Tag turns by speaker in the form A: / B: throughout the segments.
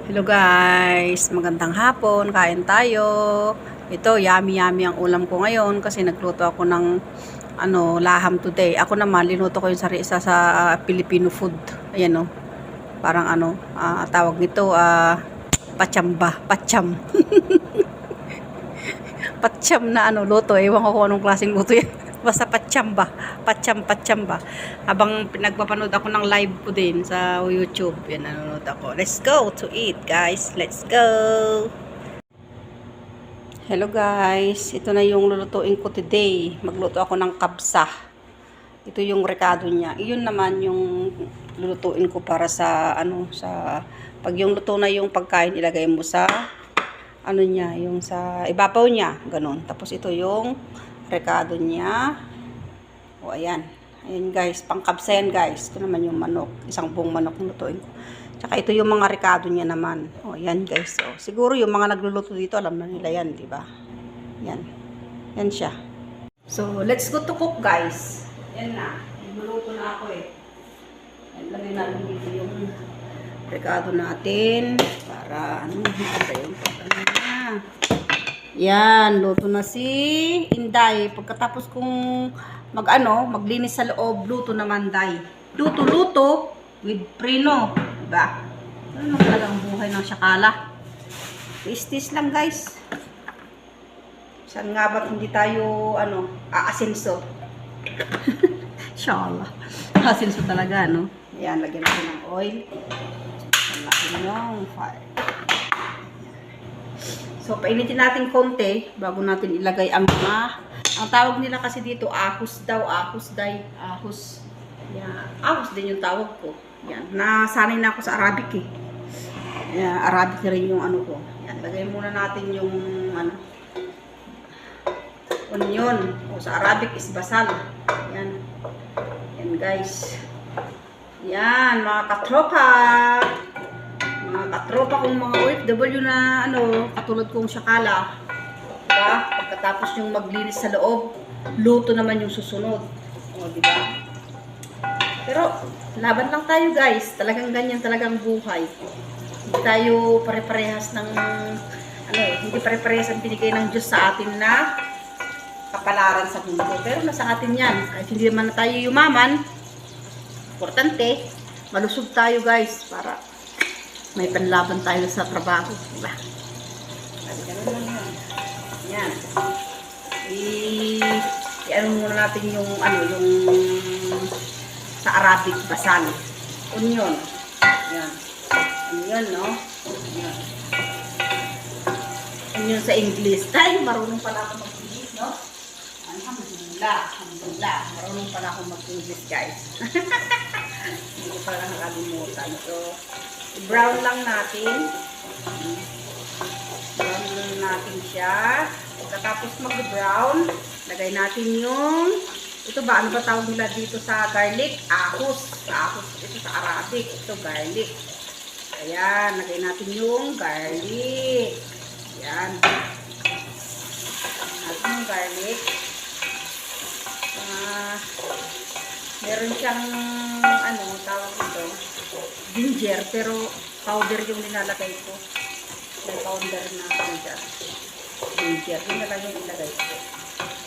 A: Hello guys, magandang hapon, kain tayo. Ito, yummy ang ulam ko ngayon kasi nagluto ako ng laham today. Ako naman, linuto ko yung isa sa Filipino food. Ayan o, parang tawag nito, pachamba, pacham. Pacham na luto. Ewan ko kung anong klaseng luto yan. Basta pachamba, pachamba. Habang pinagpapanood ako ng live ko din sa YouTube, yan nanonood ako. Let's go to eat, guys. Let's go. Hello guys, ito na yung lulutuin ko today. Magluto ako ng kabsa. Ito yung rekado niya. Iyon naman yung lulutuin ko para sa pag yung luto na yung pagkain, ilagay mo sa niya, yung sa ibabaw niya, ganun. Tapos ito yung rekado niya. O, ayan. Ayan guys, pangkabsa yan guys. Ito naman yung manok. Isang buong manok lutuin ko. Tsaka ito yung mga rekado niya naman. O, ayan guys. O, siguro yung mga nagluluto dito, alam na nila yan, di ba? Yan. Yan siya. So, let's go to cook guys. Yan na. Nagluluto na ako eh. Yan, lagay natin dito yung rekado natin. Para, maganda yung na. Yan, luto na si Inday. Pagkatapos kong maglinis sa loob, luto naman Day. Luto with prino, diba? Ano talagang buhay ng syakala. Tis lang guys. Saan nga ba't hindi tayo aasinso? Inshallah. Aasinso talaga, no? Yan, lagyan natin ng oil. Lagyan ng fire. So, painitin natin konti bago natin ilagay ang tawag nila kasi dito, ahos daw, ahos day, ahos. Yan, ahos din yung tawag ko. Yan, nasanay na ako sa Arabic eh. Yan, Arabic na rin yung ko. Yan, lagay muna natin yung onion. O, sa Arabic is basal. Yan. Yan guys. Yan, mga katropa. Mga katropa kong mga OFW na katulad kong syakala. Diba? Pagkatapos yung maglinis sa loob, luto naman yung susunod. O, diba? Pero, laban lang tayo guys. Talagang ganyan talagang buhay. Hindi tayo pare-parehas ng, hindi pare-parehas ang binigay ng Diyos sa atin na kapalaran sa mundo. Pero nasa atin yan. Kahit hindi naman tayo yumaman, importante, malusog tayo guys para may panlaban tayo sa trabaho, diba? Ganun lang yun. Yan. I-ano muna natin yung yung sa Arabic basal. Onion. Yan. Onion, no? Yan. Onion sa English. Tayo, marunong pala ako mag-English, no? Alhamdulillah. Marunong pala ako mag-English, guys. Hindi ko pala nakalimutan. So, brown lang natin. Brown lang natin siya. Pagkatapos mag-brown, lagay natin yung, ito ba, ano ba tawag nila dito sa garlic? Ahos. Ahos. Ito sa Arabic. Ito garlic. Ayan, lagay natin yung garlic. Ayan. Natin yung garlic. Meron siyang, tawag ito, ginger, pero powder yung nilalagay ko. May powder na ginger. Yun na lang yung ilagay ko.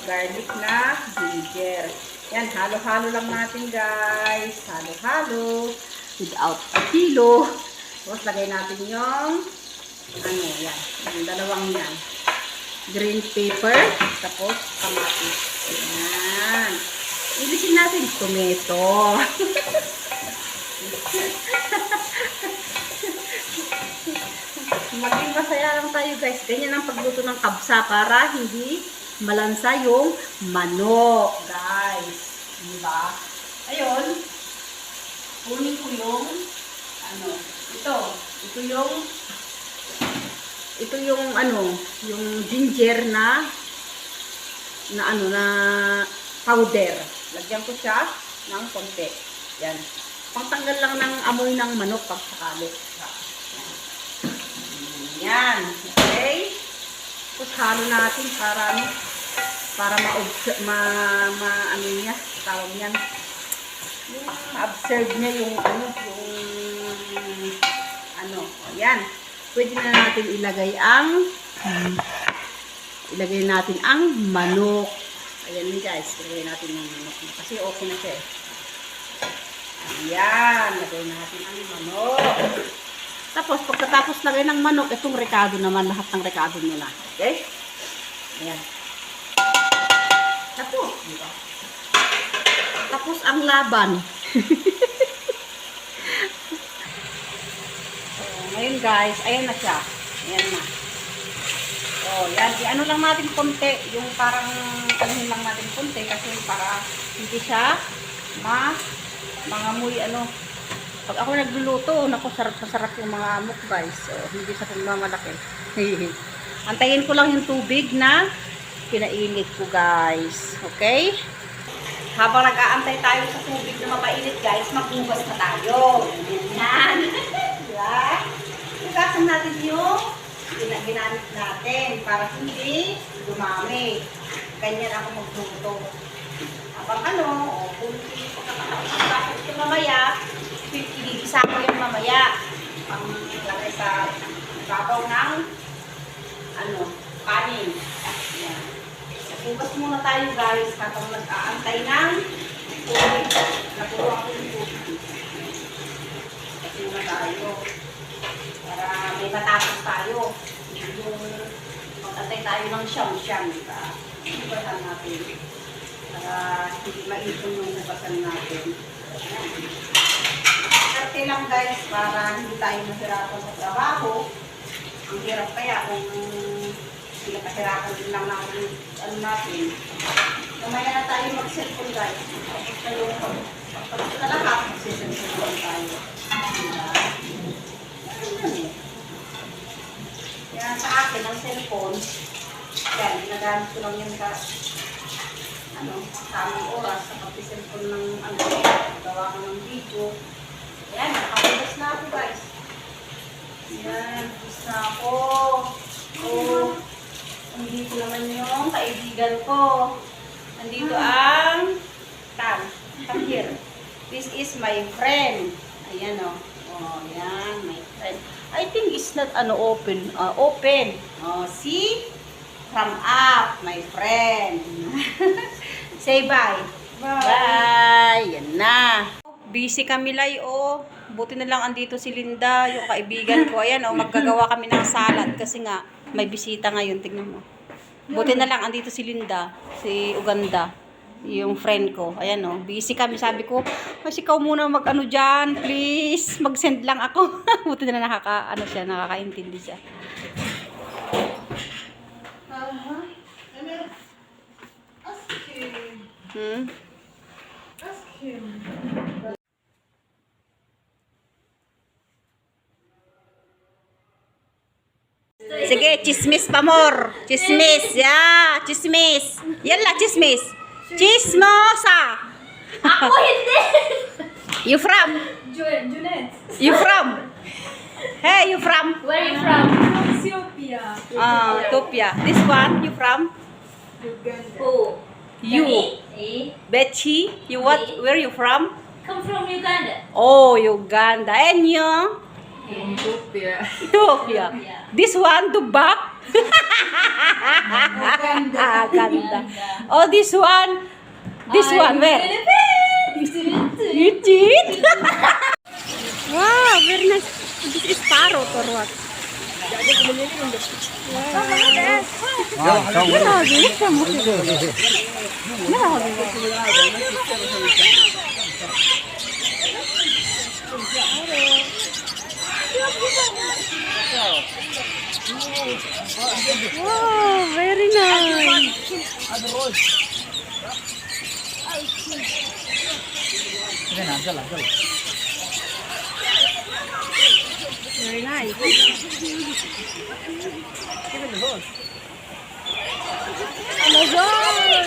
A: Garlic na ginger. Yan, halo-halo lang natin guys. Halo-halo. Without a kilo. Tapos lagay natin yung, yan. Yung dalawang yan. Green pepper. Tapos kamatis. Yan. Ilisin natin tomato. Maging masaya lang tayo guys. Ganyan ang pagluto ng kabsa para hindi malansa yung manok, guys. Diba? Ayun. Kunin ko yung ito yung yung ginger na powder. Lagyan ko siya ng konti. Yan. Pangtanggal lang ng amoy ng manok pag sakali. Yan. Okay. Tapos halo natin para niya, tawag niyan. Ma-observe niya yung Yan. pwede na natin ilagay natin ang manok. Ayan guys, ilagay natin yung manok. Kasi okay na siya eh. Ayan, lagay natin ang manok. Tapos, pagkatapos lagay ng manok, itong rekado naman, lahat ng rekado nila. Okay? Ayan. Tapos, diba? Tapos ang laban. So, ngayon guys, ayan na siya. Ayan na. Oh, yan. I-ano lang natin konti. Yung parang, anuhin lang natin konti kasi para hindi siya mangamoy ano. Pag ako nagluluto, naku, sarap yung mga amok guys. So, hindi sa pagmamalaki. Antayin ko lang yung tubig na pinainit ko guys. Okay? Habang nag-aantay tayo sa tubig na mapainit guys, maghugas na tayo. Yan. Diba? Hugasan natin yung ginamit natin para hindi dumami. Ganyan ako magluto. Habang ano, kung pagkakasakit yung mamaya, igigisa ko yung mamaya. Ang lagay sa babaw ng kanin. Yan. Hugas muna tayo guys habang nag-aantay ng tubig. Nakuha ko yung tubig. Kasi muna tayo. Para may matapos tayo. Yung mag-antay tayo ng siyam-siyam, diba? Hugasan natin. Para hindi maipon yung hugasan natin. Karte lang guys, para hindi tayo mahirapan sa trabaho. Ang hirap kaya kung pinakahirapan din lang natin natin. Mamaya na tayo mag-cellphone guys. Tapos tayo pagpapos na lahat, mag-cellphone tayo. Diba? Kaya sa akin, ang cellphone, yan, ginagamit ko lang yan sa tamang oras sa pag-cellphone ng gawa ko ng video. Yan, nakakulas na ako guys. Yan, kulas na ako. Nandito naman yung kaibigan ko. Nandito ang come here. This is my friend. Ayan o. Oh, yan, my friend. I think it's not open. Open. Oh, see? From up, my friend. Say bye. Bye. Bye. Yan na. Busy kami lay Buti na lang andito si Linda, yung kaibigan ko. Ayan maggagawa kami ng salad kasi nga may bisita ngayon, tingnan mo. Buti na lang andito si Linda, si Uganda, yung friend ko. Ayan busy kami. Sabi ko, ikaw muna mag-ano dyan, please. Mag-send lang ako. Buti na nakakaintindi siya.
B: Ask him.
A: Sige, chismis pa more. Chismis, yeah, chismis. Yalla, chismis. Chismosa.
C: Ako hindi!
A: You from?
B: Junet.
A: You from? Hey, you from?
C: Where are you from?
B: Ethiopia.
A: Ethiopia. This one, you from?
B: Uganda.
C: Who?
A: You.
C: Me?
A: Betty, you what? Where you from?
C: Come from Uganda.
A: Oh, Uganda. And you?
B: Ethiopia.
A: Ethiopia.
C: Yeah.
A: This one, Dubak? Uganda. Oh, this one? This one, where? You cheat? Wow, very nice. This is parrot or what? Wow, very nice. Very nice. Amazon!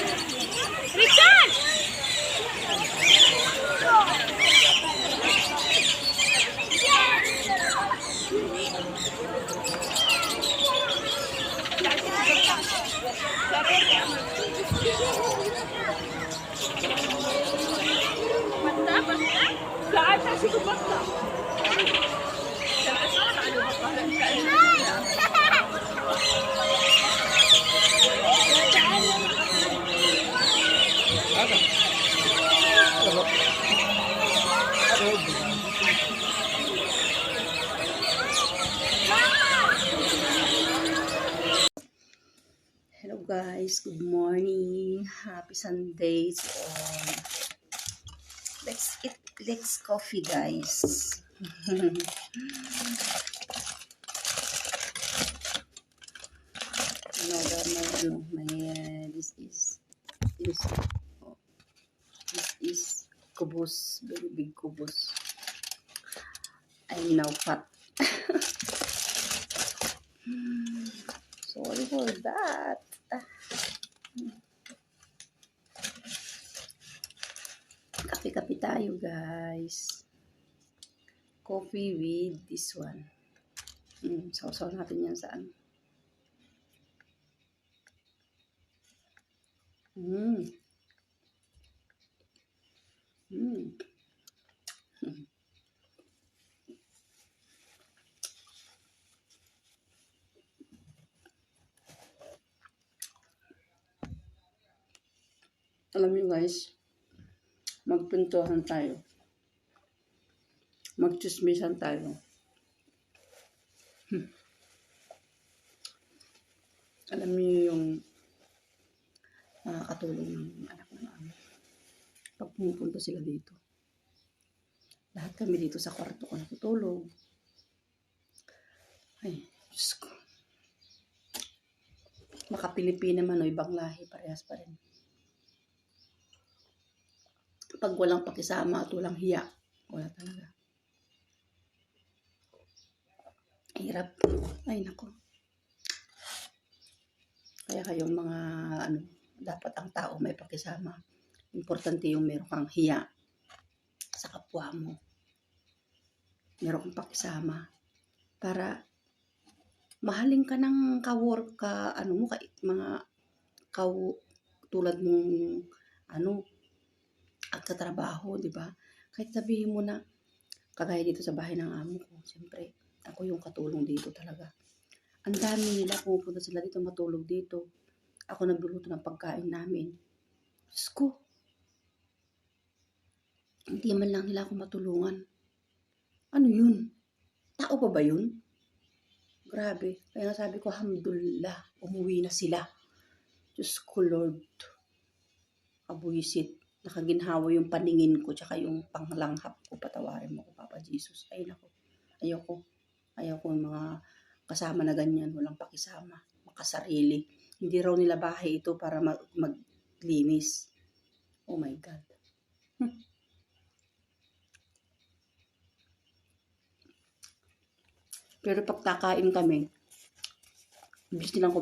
A: Richard! Basta? Saan? Saan si Kubasta? Saan? guys, good morning. Happy Sunday to all. Let's coffee guys. This oh, this is kubos, very big kubos. I'm now fat. Sorry for that. Kape-kape tayo guys. Coffee with this one. Sausaw natin yan saan. Mm. Mm. Alam niyo guys, magpintuhan tayo. Magchismisan tayo. Alam niyo yung katulong ng anak ng amo. Pag pumupunta sila dito, lahat kami dito sa kwarto ko natutulog. Ay, Diyos ko. Maka-Pilipina man o ibang lahi, parehas pa rin. Pag walang pakisama at walang hiya, wala talaga. Hirap. Ay, nako. Kaya kayong mga, dapat ang tao may pakisama. Importante yung meron kang hiya sa kapwa mo. Meron kang pakisama. Para mahalin ka ng ka-work ka, mga tulad mong, at katrabaho, di ba? Kahit sabihin mo na, kagaya dito sa bahay ng amo ko, siyempre, ako yung katulong dito talaga. Ang dami nila, pumupunta sila dito, matulog dito. Ako nagluluto ng pagkain namin. Diyos ko, hindi man lang nila ako matulungan. Ano yun? Tao pa ba yun? Grabe. Kaya sabi ko, alhamdulillah, umuwi na sila. Diyos ko, Lord. Kabuisit. Nakaginhawa yung paningin ko, tsaka yung panglanghap ko. Patawarin mo ko, Papa Jesus. Ay, nako. Ayoko yung mga kasama na ganyan. Walang pakisama. Makasarili. Hindi raw nila bahay ito para maglinis. Oh my God. Pero pag kakain kami, ibig nilang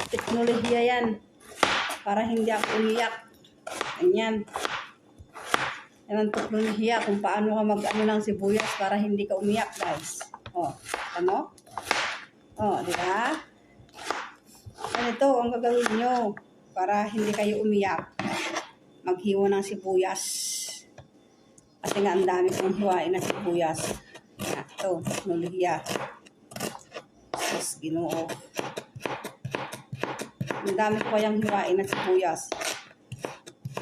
A: Teknolohiya yan. Para hindi ako umiyak. Ganyan. Yan ang teknolohiya kung paano ka mag-ano ng sibuyas para hindi ka umiyak, guys. O, ano? O, di ba? Ganito ang gagawin nyo para hindi kayo umiyak. Maghiwa ng sibuyas. Kasi nga ang dami kong hiwain na sibuyas. Ito, teknolohiya. Yes, Ginoo. Ang dami ko kayang hiwain na sibuyas.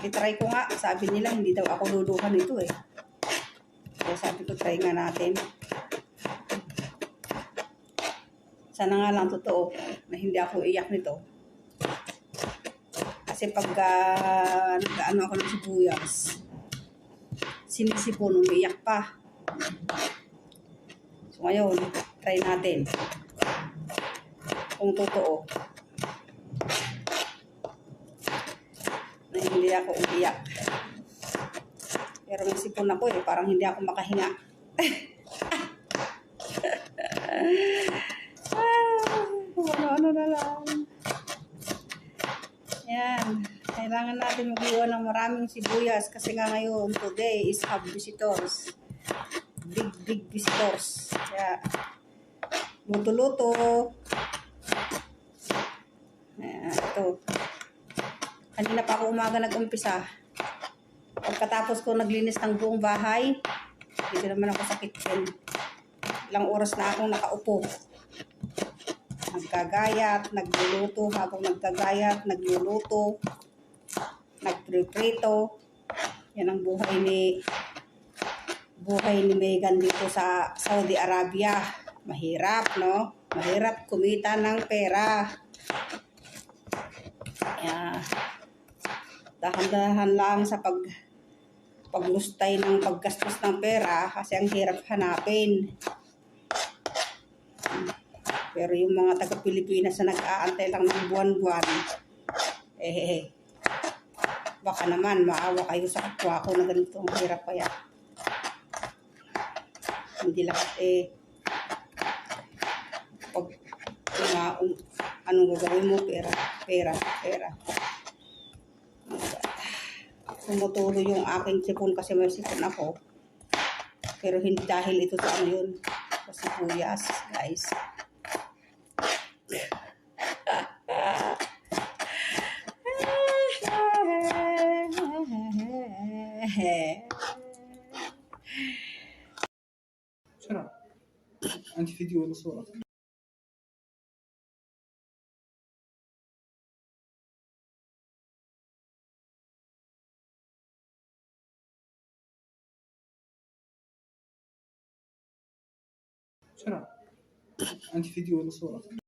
A: I-try ko nga. Sabi nila, hindi daw ako luluhan nito eh. Kaya sabi ko, try nga natin. Sana nga lang totoo na hindi ako iyak nito. Kasi pag nag-ano ako ng sibuyas, sinisipon, umiiyak pa. So ngayon, try natin. Kung totoo. Na hindi ako umiyak. Pero may sipon ako eh, parang hindi ako makahinga. Ano na lang. Yan. Kailangan natin mag-iwan ng maraming sibuyas kasi nga ngayon, today is have visitors. Big visitors. Kaya, luto-luto. Ito. Kanina pa ako umaga nag-umpisa. Pagkatapos ko naglinis ng buong bahay, dito naman ako sa kitchen. Ilang oras na akong nakaupo. Nagkagayat, nagluluto, habang nagkagayat, nagluluto, nagpriprito. Yan ang buhay ni Megan dito sa Saudi Arabia. Mahirap, no? Mahirap kumita ng pera. Kaya, dahan-dahan lang sa paglustay ng paggastos ng pera kasi ang hirap hanapin. Pero yung mga taga-Pilipinas na nag-aantay lang ng buwan-buwan, baka naman maawa kayo sa kapwa ko na ganito ang hirap kaya. Hindi lahat pag anong gagawin mo, pera. Tumutuloy yung aking sipon kasi may sipon ako. Pero hindi dahil ito sa ano yun, sa sibuyas, guys.
D: بسرعة عندي فيديو ولا صورة؟ بسرعة عندي فيديو ولا صورة؟